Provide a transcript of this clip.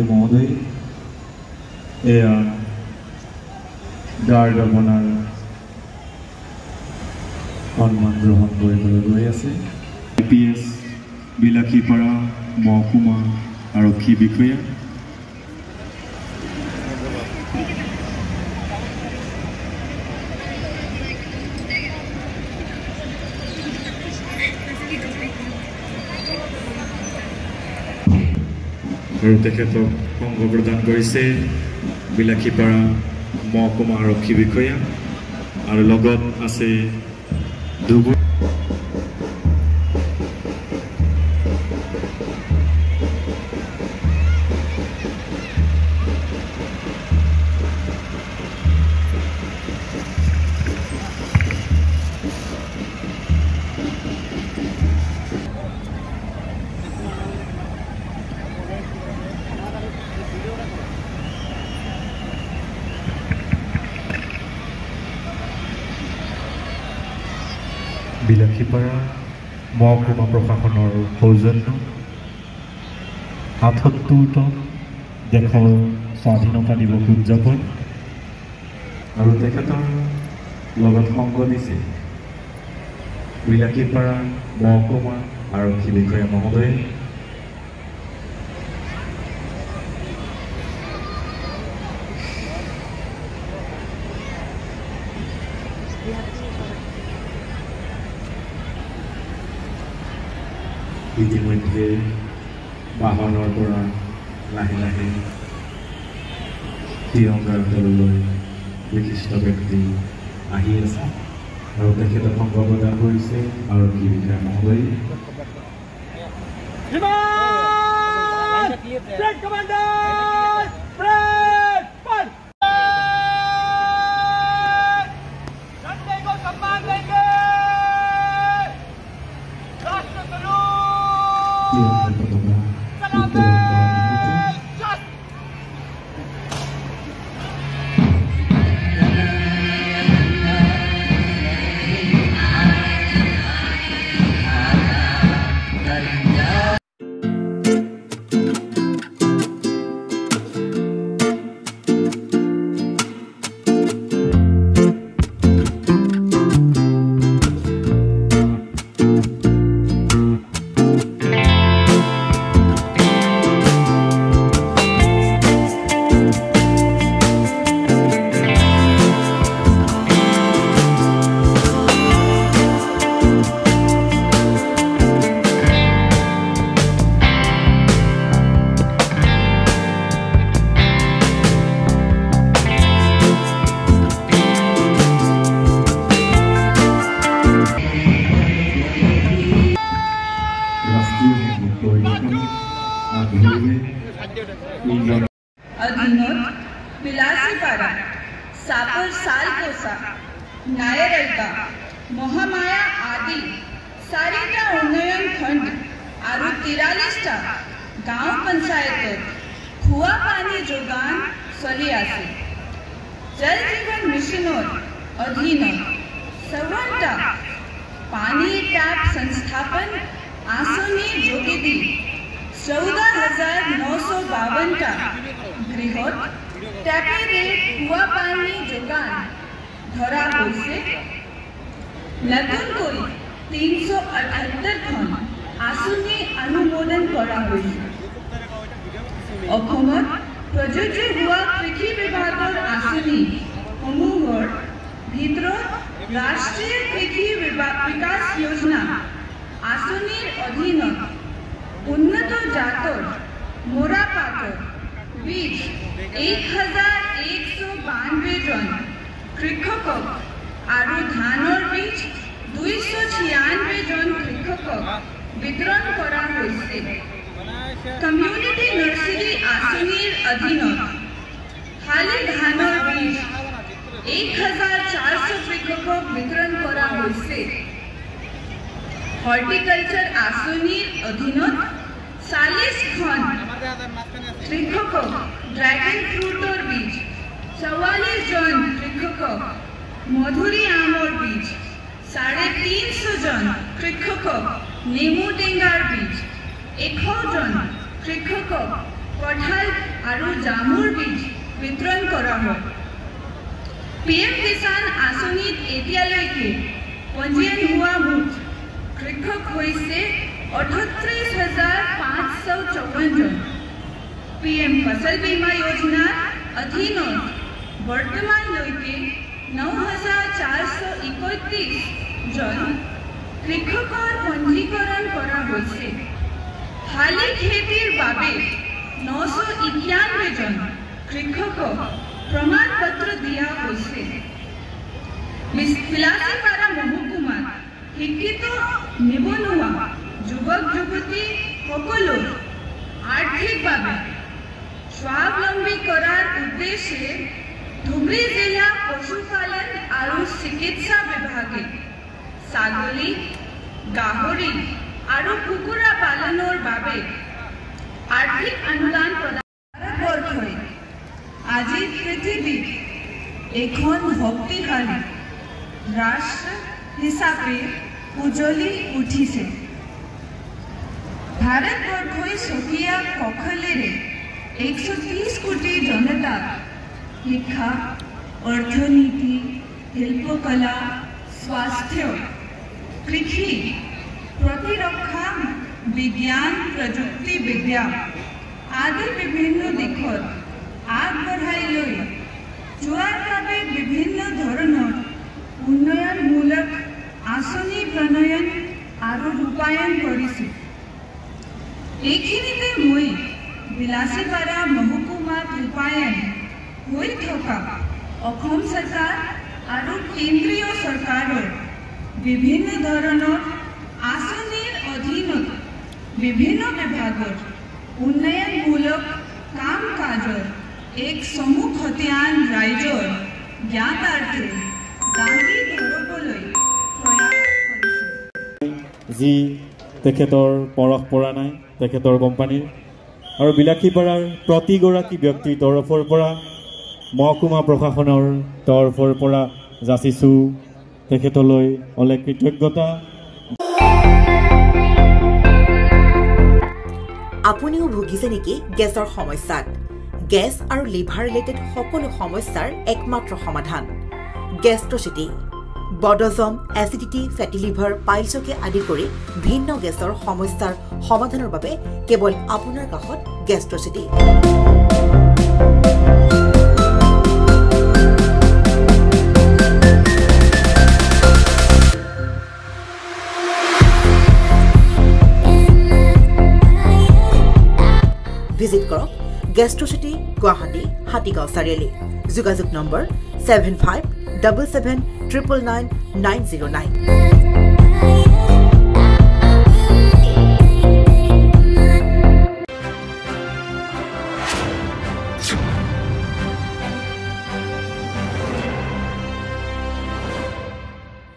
মহোদয় এয়া গাৰ্ড আপোনাৰ সন্মান গ্ৰহণ কৰিবলৈ গৈ আছে। IPS বিলাসীপাৰা মহকুমা আৰক্ষী বিষয়া আৰু তেখেতক সংগ প্ৰদান কৰিছে বিলাসীপাৰা মহকুমা আৰক্ষী বিষয়া আৰু লগত আছে ধুবুৰী বিলাসীপাৰা মহকুমা প্ৰশাসনৰ সৌজন্য ৭৭তম দেশৰ স্বাধীনতা দিৱস উদযাপন আৰু তেখেতৰ লগত সংগ দিছে বিলাসীপাৰা মহকুমা আৰক্ষী বিষয়া মহোদয় ইতিমধ্যে বাহনৰ পৰা লাহে লাহে তিৰংগাৰ তললৈ বিশিষ্ট ব্যক্তি আহি আছে আৰু তেখেতক সংগ প্ৰদান কৰিছে আৰক্ষী বিষয়া মহোদয় अधीनत বিলাসীপাৰা सापर सालकोसा नायरलका महामाया आदि 4টা उन्नयन खंड और 43টা गाँव पंचायत खुआ पानी जोगान चली आसे। जल जीवन मिशनर अधीन 54টা पानी टैप संस्थापन आसनी जोगेदी 14,952টা गृहत टैपेरे खुआ पानी जोगान धरा होइसे। नतुनকৈ 378 খন आसनी अनुमोदन करा होइसे। অসমত প্রযোজ্য हुआ কৃষি বিভাগৰ आसनी সমূহৰ ভিতৰত राष्ट्रीय कृषि विकास योजना आसनीर अधीনত उन्नत जातर मोरा पातर बीज 1192 जन कृषকক और धानर बीज 296 जन कृषকক वितरण करा होइसे। कम्युनिटी नर्सरी आसनीर अधीনত खाली धानर बीज 1400 कृषকক वितरण करा होइसे। हॉर्टिकल्चर आसनीर अधीনত 40 খন कृषকক ड्रैगन फ्रूटर बीज 44 जन कृषকক मधुरी आमर बीज 350 जन कृषকক नेमू टेंगार बीज 100 जन कृषকক कठाल আৰু জামুৰ বীজ বিতৰণ কৰা হয়। PM কিষাণ আঁচনিত এতিয়ালৈকে পঞ্জীয়ন হোৱা মুঠ কৃষক হৈছে 38,554 জন। PM ফসল বীমা যোজনাৰ অধীনত বৰ্তমানলৈকে 9,431 জন কৃষকৰ পঞ্জীকৰণ কৰা হৈছে। শালি খেতিৰ বাবে 991 জন কৃষকক প্ৰমাণপত্ৰ দিয়া হৈছে। বিলাসীপাৰা মহকুমাত শিক্ষিত নিবনুৱা যুৱক যুৱতী সকলো আৰ্থিকভাৱে স্বাৱলম্বী কৰাৰ উদ্দেশ্যে ধুবুৰী জিলা পশুপালন আৰু চিকিৎসা বিভাগে ছাগলী, গাহৰি আৰু কুকুৰা পালনৰ বাবে আৰ্থিক অনুদান প্ৰদান কৰে। আজি পৃথিৱীত এখন শক্তিশালী ৰাষ্ট্ৰ হিচাপে উজ্বলি উঠিছে। ভাৰতবৰ্ষই স্বকীয় কৌশলেৰে 130 কোটি জনতাক শিক্ষা, অৰ্থনীতি, শিল্পকলা, স্বাস্থ্য, কৃষি, প্ৰতিৰক্ষা, বিজ্ঞান, প্ৰযুক্তিবিদ্যা আদি বিভিন্ন দিশত আগবঢ়াই লৈ যোৱাৰ বাবে বিভিন্ন ধৰণৰ উন্নয়নমূলক আঁচনি প্ৰণয়ন আৰু ৰূপায়ণ কৰিছে। এইখিনিতে মই বিলাসীপাৰা মহকুমাত ৰূপায়ণ হৈ থকা অসম চৰকাৰ আৰু কেন্দ্ৰীয় চৰকাৰৰ বিভিন্ন ধৰণৰ আঁচনিৰ অধীনত বিভিন্ন বিভাগৰ উন্নয়নমূলক কাম কাজৰ এক সমূহীয়ান ৰাইজৰ জ্ঞাতাৰ্থে দাঙি ধৰিবলৈ প্ৰয়াস কৰিছে। যি তেখেতৰ পৰশ পৰা নাই তেখেতৰ কোম্পানীৰ আৰু বিলাসীপাৰাৰ প্ৰতিগৰাকী ব্যক্তিৰ তৰফৰ পৰা মহকুমা প্ৰশাসনৰ তৰফৰ পৰা যাচিছোঁ তেখেতলৈ অলেখ কৃতজ্ঞতা। আপুনিও ভুগিছে নেকি গেছৰ সমস্যাত? গেছ আৰু লিভাৰ ৰিলেটেড সকলো সমস্যাৰ একমাত্ৰ সমাধান গেষ্ট্ৰচিটি। বদহজম, এচিডিটি, ফেটি লিভাৰ, পাইলছকে আদি কৰি ভিন্ন গেছৰ সমস্যাৰ সমাধানৰ বাবে কেৱল আপোনাৰ কাষত গেষ্ট্ৰচিটি। ভিজিট কৰক গেষ্ট্ৰচিটি, গুৱাহাটী, হাতীগাঁও চাৰিআলি। যোগাযোগ নম্বৰ 7577999909।